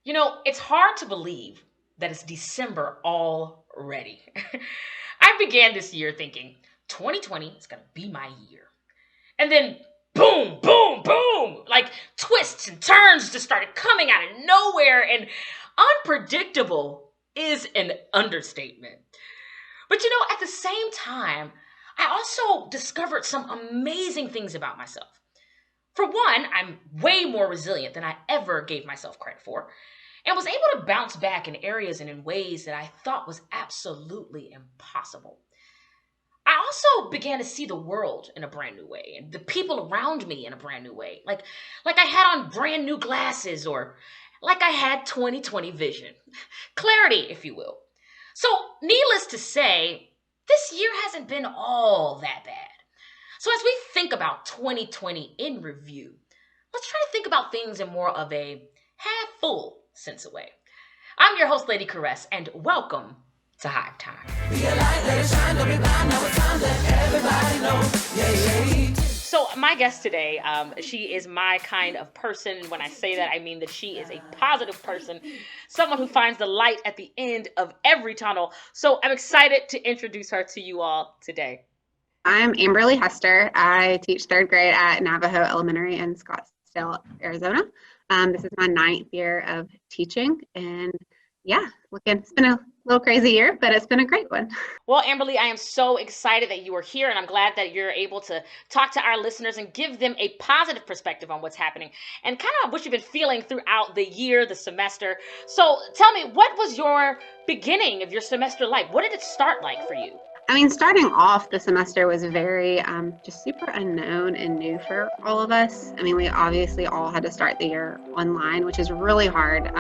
It's hard to believe that it's December already. I began this year thinking 2020 is going to be my year. And then boom, boom, boom, like twists and turns just started coming out of nowhere. And unpredictable is an understatement. But at the same time, I also discovered some amazing things about myself. For one, I'm way more resilient than I ever gave myself credit for, and was able to bounce back in areas and in ways that I thought was absolutely impossible. I also began to see the world in a brand new way and the people around me in a brand new way. Like I had on brand new glasses, or like I had 2020 vision. Clarity, if you will. So, needless to say, this year hasn't been all that bad. So, as we think about 2020 in review, let's try to think about things in more of a half full sense of way. I'm your host, Lady Caress, and welcome to Hive Time. So, my guest today, she is my kind of person. And when I say that, I mean that she is a positive person, someone who finds the light at the end of every tunnel. So, I'm excited to introduce her to you all today. I'm Amberly Hester. I teach third grade at Navajo Elementary in Scottsdale, Arizona. This is my 9th year of teaching, and it's been a little crazy year, but it's been a great one. Well, Amberly, I am so excited that you are here, and I'm glad that you're able to talk to our listeners and give them a positive perspective on what's happening and kind of what you've been feeling throughout the year, the semester. So tell me, what was your beginning of your semester like? What did it start like for you? I mean, starting off the semester was very just super unknown and new for all of us. I mean, we obviously all had to start the year online, which is really hard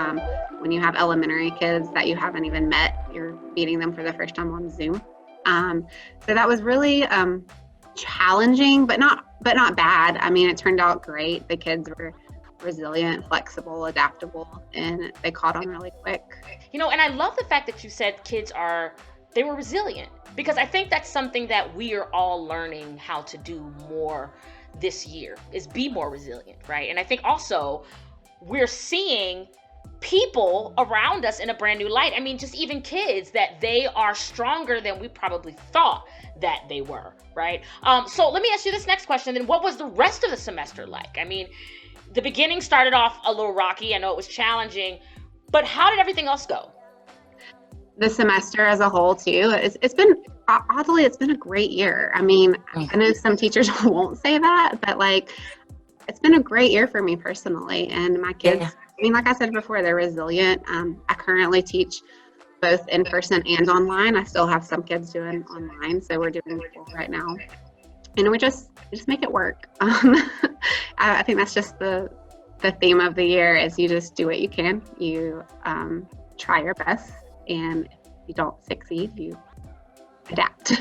when you have elementary kids that you haven't even met. You're meeting them for the first time on Zoom. So that was really challenging, but not bad. I mean, it turned out great. The kids were resilient, flexible, adaptable, and they caught on really quick. And I love the fact that you said they were resilient, because I think that's something that we are all learning how to do more this year, is be more resilient, right? And I think also we're seeing people around us in a brand new light. I mean, just even kids, that they are stronger than we probably thought that they were, right? So let me ask you this next question then. What was the rest of the semester like? I mean, the beginning started off a little rocky. I know it was challenging, but how did everything else go? The semester as a whole too, it's been oddly, it's been a great year. I mean, I know some teachers won't say that, but it's been a great year for me personally, and my kids. Yeah. I mean, like I said before, they're resilient. I currently teach both in person and online. I still have some kids doing online, so we're doing both right now, and we just make it work. I think that's just the theme of the year, is you just do what you can. You try your best. And if you don't succeed, you adapt.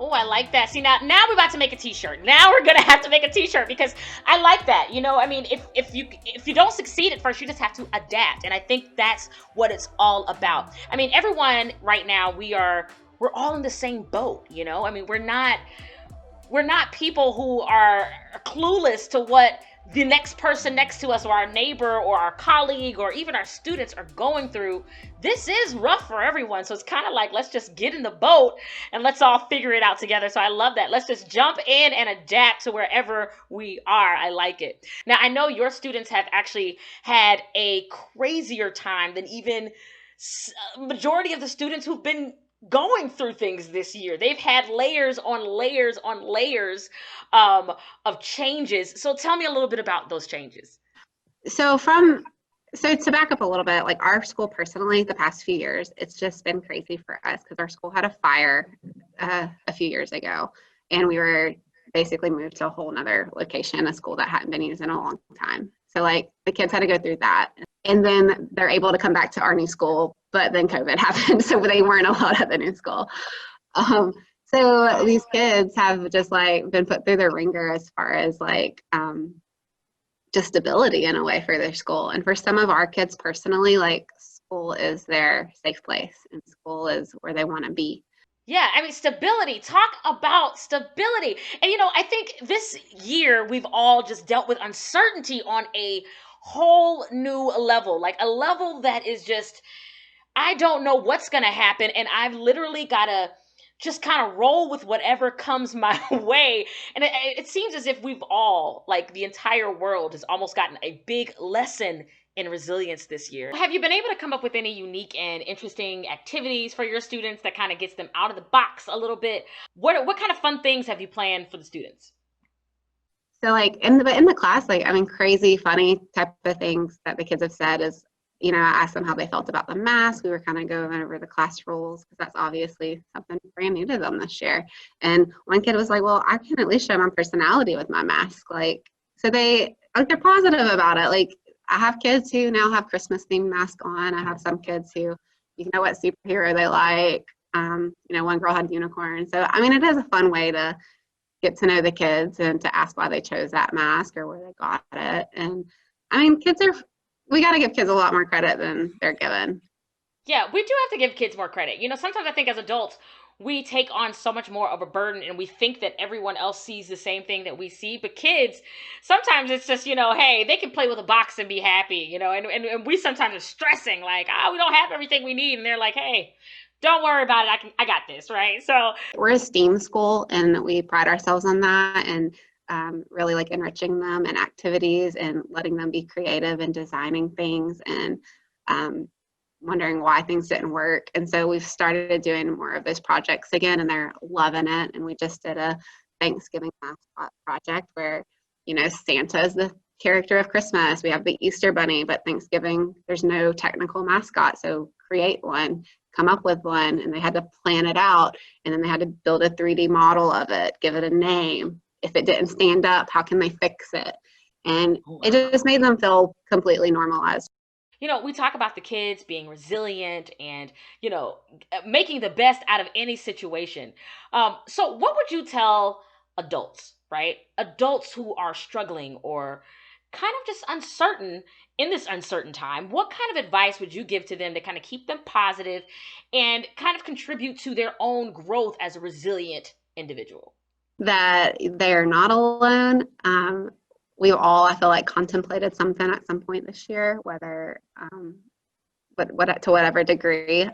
Oh, I like that. See, now we're about to make a t-shirt. Now we're going to have to make a t-shirt, because I like that. I mean, if you don't succeed at first, you just have to adapt. And I think that's what it's all about. I mean, everyone right now, we're all in the same boat, I mean, we're not people who are clueless to what the next person next to us, or our neighbor, or our colleague, or even our students are going through. This is rough for everyone. So it's kind of like, let's just get in the boat and let's all figure it out together. So I love that. Let's just jump in and adapt to wherever we are. I like it. Now, I know your students have actually had a crazier time than even majority of the students who've been going through things this year. They've had layers on layers on layers of changes. So tell me a little bit about those changes. So to back up a little bit, like our school personally, the past few years, it's just been crazy for us, because our school had a fire a few years ago, and we were basically moved to a whole nother location, a school that hadn't been used in a long time. So the kids had to go through that. And then they're able to come back to our new school, but then COVID happened, so they weren't allowed at the new school. So these kids have just been put through the ringer as far as just stability in a way for their school. And for some of our kids personally, school is their safe place, and school is where they want to be. Yeah, I mean, stability. Talk about stability. And, I think this year we've all just dealt with uncertainty on a whole new level, like a level that is just, I don't know what's going to happen. And I've literally got to just kind of roll with whatever comes my way. And it seems as if we've all, like the entire world, has almost gotten a big lesson in resilience this year. Have you been able to come up with any unique and interesting activities for your students that kind of gets them out of the box a little bit? What kind of fun things have you planned for the students? So like in the class, like I mean, crazy, funny type of things that the kids have said is, I asked them how they felt about the mask. We were kind of going over the class rules because that's obviously something brand new to them this year. And one kid was like, "Well, I can at least show my personality with my mask." Like, so they're positive about it. Like, I have kids who now have Christmas themed masks on. I have some kids who, what superhero they like. One girl had unicorn. So I mean, it is a fun way to get to know the kids and to ask why they chose that mask or where they got it. And I mean, we got to give kids a lot more credit than they're given. Yeah, we do have to give kids more credit. Sometimes I think as adults, we take on so much more of a burden and we think that everyone else sees the same thing that we see. But kids, sometimes it's just, hey, they can play with a box and be happy, and we sometimes are stressing like, we don't have everything we need. And they're like, hey, don't worry about it. I got this, right? So we're a STEAM school and we pride ourselves on that, and really like enriching them in activities and letting them be creative and designing things and wondering why things didn't work. And so we've started doing more of those projects again, and they're loving it. And we just did a Thanksgiving mascot project where, Santa is the character of Christmas. We have the Easter Bunny, but Thanksgiving, there's no technical mascot. So create one, come up with one, and they had to plan it out. And then they had to build a 3D model of it, give it a name. If it didn't stand up, how can they fix it? And it just made them feel completely normalized. We talk about the kids being resilient and, making the best out of any situation. So, what would you tell adults, right? Adults who are struggling or kind of just uncertain in this uncertain time. What kind of advice would you give to them to kind of keep them positive and kind of contribute to their own growth as a resilient individual? That they're not alone. We've all, I feel like, contemplated something at some point this year, whether, to whatever degree.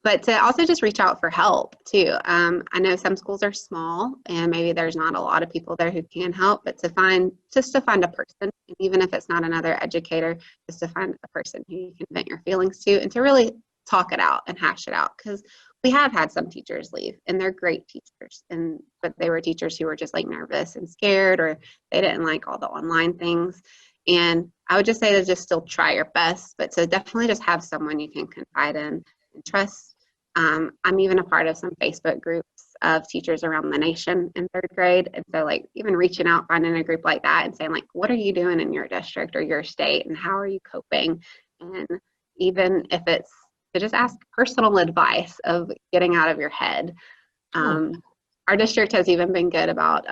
But to also just reach out for help too. I know some schools are small and maybe there's not a lot of people there who can help, but to find a person, and even if it's not another educator, just to find a person who you can vent your feelings to and to really talk it out and hash it out. Because we have had some teachers leave and they're great teachers, but they were teachers who were just like nervous and scared, or they didn't like all the online things. And I would just say to just still try your best, but to definitely just have someone you can confide in and trust. I'm even a part of some Facebook groups of teachers around the nation in third grade. And so like even reaching out, finding a group like that and saying like, what are you doing in your district or your state and how are you coping? And even if it's to just ask personal advice of getting out of your head. Our district has even been good about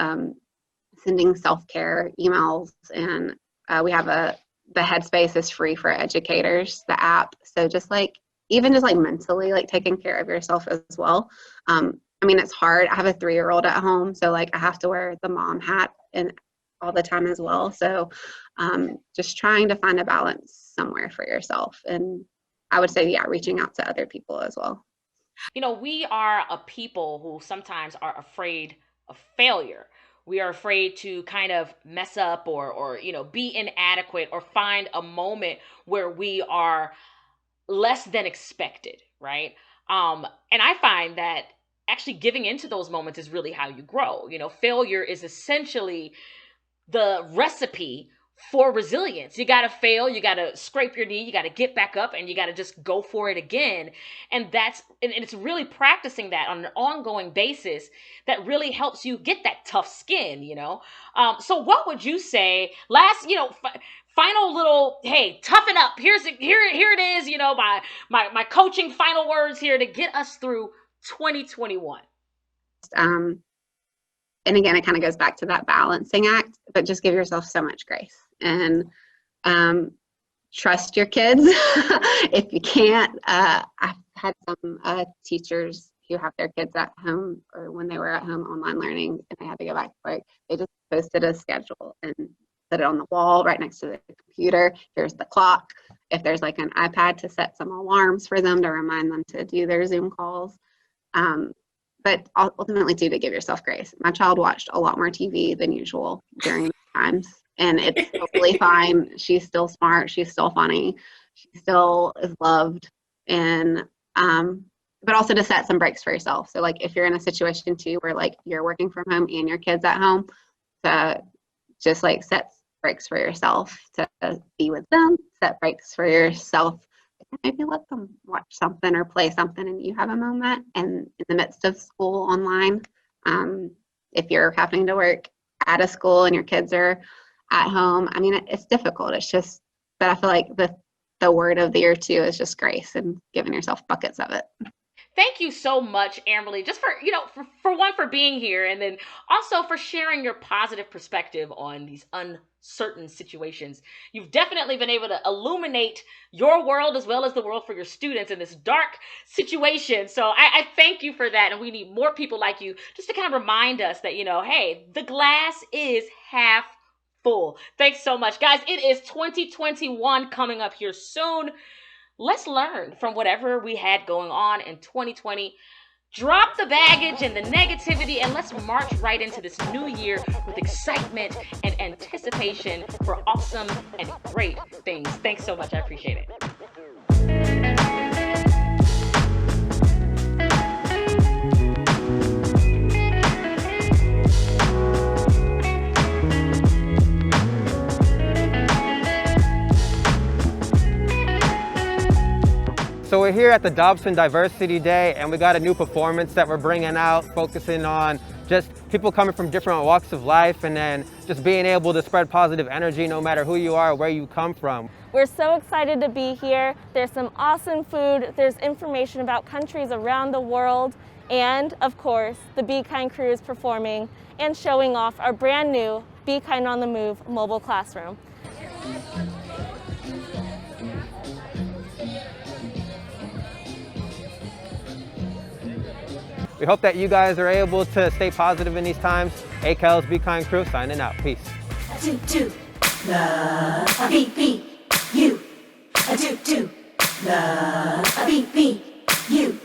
sending self-care emails, and we have the Headspace is free for educators, the app. So just like even just like mentally like taking care of yourself as well. I mean, it's hard. I have a 3-year-old at home, so like I have to wear the mom hat and all the time as well. So just trying to find a balance somewhere for yourself. And I would say, yeah, reaching out to other people as well. We are a people who sometimes are afraid of failure. We are afraid to kind of mess up or be inadequate or find a moment where we are less than expected, right? And I find that actually giving into those moments is really how you grow. Failure is essentially the recipe for resilience. You got to fail, you got to scrape your knee, you got to get back up, and you got to just go for it again. And it's really practicing that on an ongoing basis that really helps you get that tough skin. So what would you say last, final little, hey, toughen up, here it is, my coaching final words here to get us through 2021? And again, it kind of goes back to that balancing act, but just give yourself so much grace and trust your kids. If you can't, I've had some teachers who have their kids at home, or when they were at home online learning and they had to go back to work, they just posted a schedule and put it on the wall right next to the computer. Here's the clock. If there's like an iPad, to set some alarms for them to remind them to do their Zoom calls. But ultimately too, to give yourself grace. My child watched a lot more TV than usual during those times, and it's totally fine. She's still smart. She's still funny. She still is loved. And but also to set some breaks for yourself. So like if you're in a situation too where like you're working from home and your kids at home, to just like set breaks for yourself, to be with them, set breaks for yourself. Maybe let them watch something or play something and you have a moment. And in the midst of school online, if you're having to work at a school and your kids are at home, I mean, it's difficult. It's just, but I feel like the word of the year too is just grace and giving yourself buckets of it. Thank you so much, Amberly, just for, for one, for being here, and then also for sharing your positive perspective on these uncertain situations. You've definitely been able to illuminate your world as well as the world for your students in this dark situation. So I thank you for that. And we need more people like you just to kind of remind us that, hey, the glass is half full. Thanks so much, guys. It is 2021 coming up here soon. Let's learn from whatever we had going on in 2020. Drop the baggage and the negativity, and let's march right into this new year with excitement and anticipation for awesome and great things. Thanks so much. I appreciate it. So we're here at the Dobson Diversity Day, and we got a new performance that we're bringing out, focusing on just people coming from different walks of life, and then just being able to spread positive energy no matter who you are or where you come from. We're so excited to be here. There's some awesome food, there's information about countries around the world, and of course, the Be Kind crew is performing and showing off our brand new Be Kind on the Move mobile classroom. We hope that you guys are able to stay positive in these times. ACAL's Be Kind crew signing out. Peace. A do do, love, a beat beat, you. A do do, love, a beat beat, you.